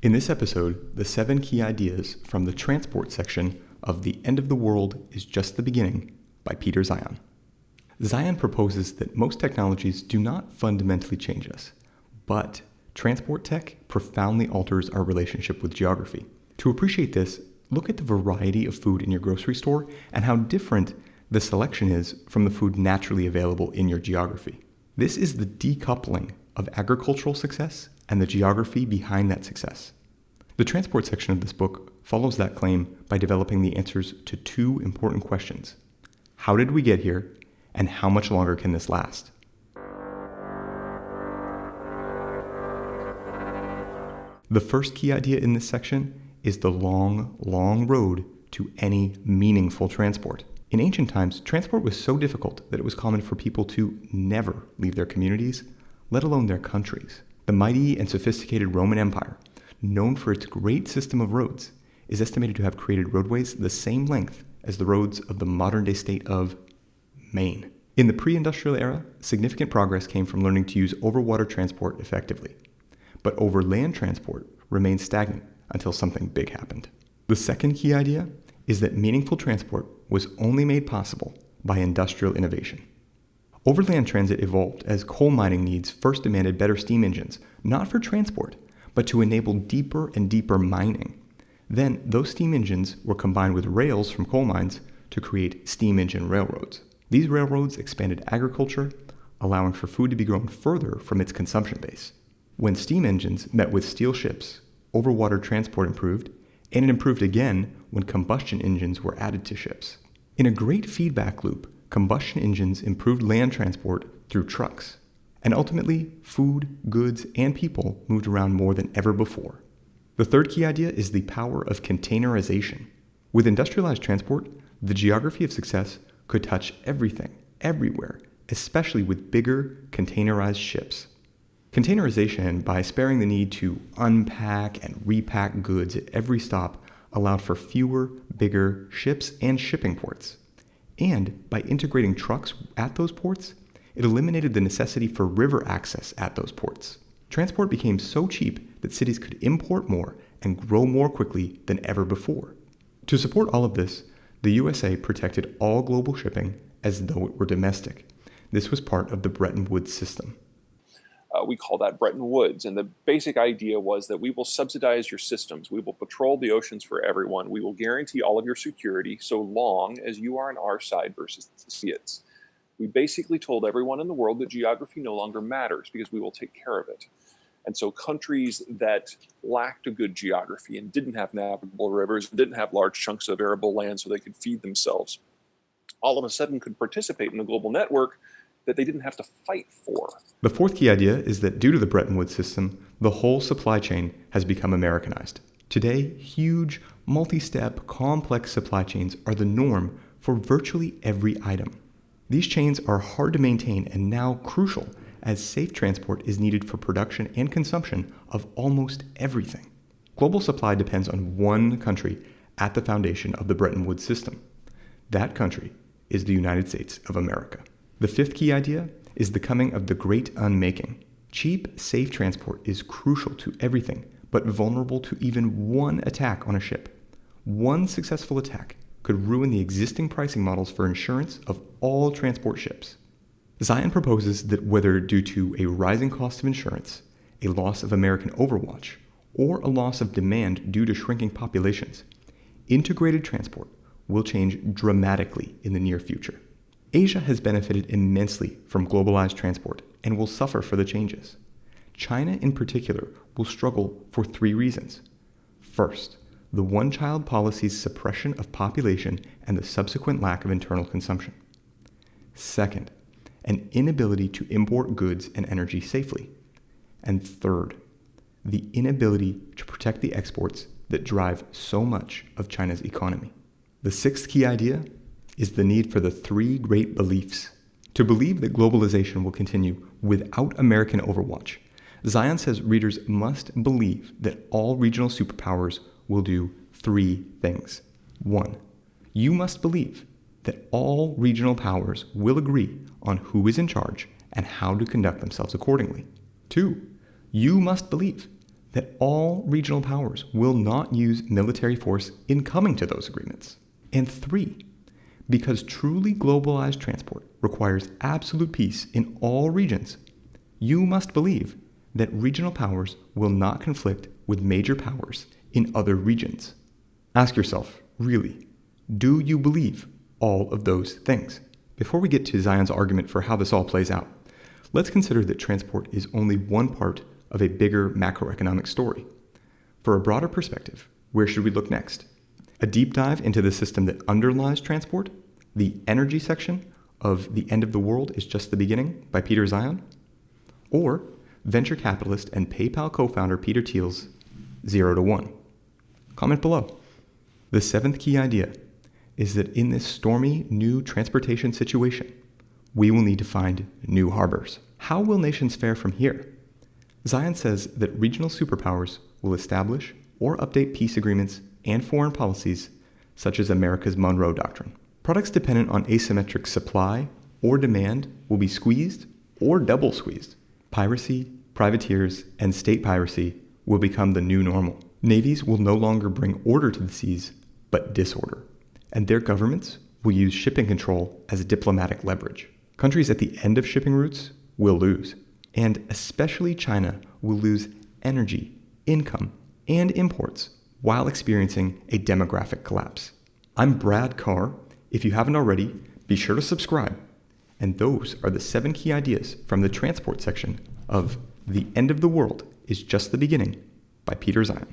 In this episode, the 7 key ideas from the transport section of The End of the World is Just the Beginning by Peter Zeihan. Zeihan proposes that most technologies do not fundamentally change us, but transport tech profoundly alters our relationship with geography. To appreciate this, look at the variety of food in your grocery store and how different the selection is from the food naturally available in your geography. This is the decoupling of agricultural success and the geography behind that success. The transport section of this book follows that claim by developing the answers to 2 important questions. How did we get here, and how much longer can this last? The first key idea in this section is the long road to any meaningful transport. In ancient times, transport was so difficult that it was common for people to never leave their communities, let alone their countries. The mighty and sophisticated Roman Empire, known for its great system of roads, is estimated to have created roadways the same length as the roads of the modern-day state of Maine. In the pre-industrial era, significant progress came from learning to use overwater transport effectively. But overland transport remained stagnant until something big happened. The second key idea is that meaningful transport was only made possible by industrial innovation. Overland transit evolved as coal mining needs first demanded better steam engines, not for transport, but to enable deeper and deeper mining. Then, those steam engines were combined with rails from coal mines to create steam engine railroads. These railroads expanded agriculture, allowing for food to be grown further from its consumption base. When steam engines met with steel ships, overwater transport improved, and it improved again when combustion engines were added to ships. In a great feedback loop, combustion engines improved land transport through trucks. And ultimately, food, goods, and people moved around more than ever before. The third key idea is the power of containerization. With industrialized transport, the geography of success could touch everything, everywhere, especially with bigger, containerized ships. Containerization, by sparing the need to unpack and repack goods at every stop, allowed for fewer, bigger ships and shipping ports. And by integrating trucks at those ports, it eliminated the necessity for river access at those ports. Transport became so cheap that cities could import more and grow more quickly than ever before. To support all of this, the USA protected all global shipping as though it were domestic. This was part of the Bretton Woods system. We call that Bretton Woods. And the basic idea was that we will subsidize your systems. We will patrol the oceans for everyone. We will guarantee all of your security so long as you are on our side versus the Soviets. We basically told everyone in the world that geography no longer matters because we will take care of it. And so countries that lacked a good geography and didn't have navigable rivers, didn't have large chunks of arable land so they could feed themselves, all of a sudden could participate in a global network that they didn't have to fight for. The fourth key idea is that due to the Bretton Woods system, the whole supply chain has become Americanized. Today, huge, multi-step, complex supply chains are the norm for virtually every item. These chains are hard to maintain and now crucial as safe transport is needed for production and consumption of almost everything. Global supply depends on one country at the foundation of the Bretton Woods system. That country is the United States of America. The fifth key idea is the coming of the Great Unmaking. Cheap, safe transport is crucial to everything, but vulnerable to even one attack on a ship. One successful attack could ruin the existing pricing models for insurance of all transport ships. Zeihan proposes that whether due to a rising cost of insurance, a loss of American overwatch, or a loss of demand due to shrinking populations, integrated transport will change dramatically in the near future. Asia has benefited immensely from globalized transport and will suffer for the changes. China in particular will struggle for 3 reasons. First, the one-child policy's suppression of population and the subsequent lack of internal consumption. Second, an inability to import goods and energy safely. And third, the inability to protect the exports that drive so much of China's economy. The sixth key idea is the need for the 3 great beliefs. To believe that globalization will continue without American overwatch, Zeihan says readers must believe that all regional superpowers will do 3 things. 1. You must believe that all regional powers will agree on who is in charge and how to conduct themselves accordingly. 2. You must believe that all regional powers will not use military force in coming to those agreements. And 3, because truly globalized transport requires absolute peace in all regions, you must believe that regional powers will not conflict with major powers in other regions. Ask yourself, really, do you believe all of those things? Before we get to Zeihan's argument for how this all plays out, let's consider that transport is only one part of a bigger macroeconomic story. For a broader perspective, where should we look next? A deep dive into the system that underlies transport, the energy section of The End of the World is Just the Beginning by Peter Zeihan? Or venture capitalist and PayPal co-founder Peter Thiel's 0 to 1? Comment below. The 7th key idea is that in this stormy new transportation situation, we will need to find new harbors. How will nations fare from here? Zeihan says that regional superpowers will establish or update peace agreements and foreign policies, such as America's Monroe Doctrine. Products dependent on asymmetric supply or demand will be squeezed or double squeezed. Piracy, privateers, and state piracy will become the new normal. Navies will no longer bring order to the seas, but disorder. And their governments will use shipping control as diplomatic leverage. Countries at the end of shipping routes will lose. And especially China will lose energy, income, and imports while experiencing a demographic collapse. I'm Brad Carr. If you haven't already, be sure to subscribe. And those are the 7 key ideas from the transport section of The End of the World is Just the Beginning by Peter Zeihan.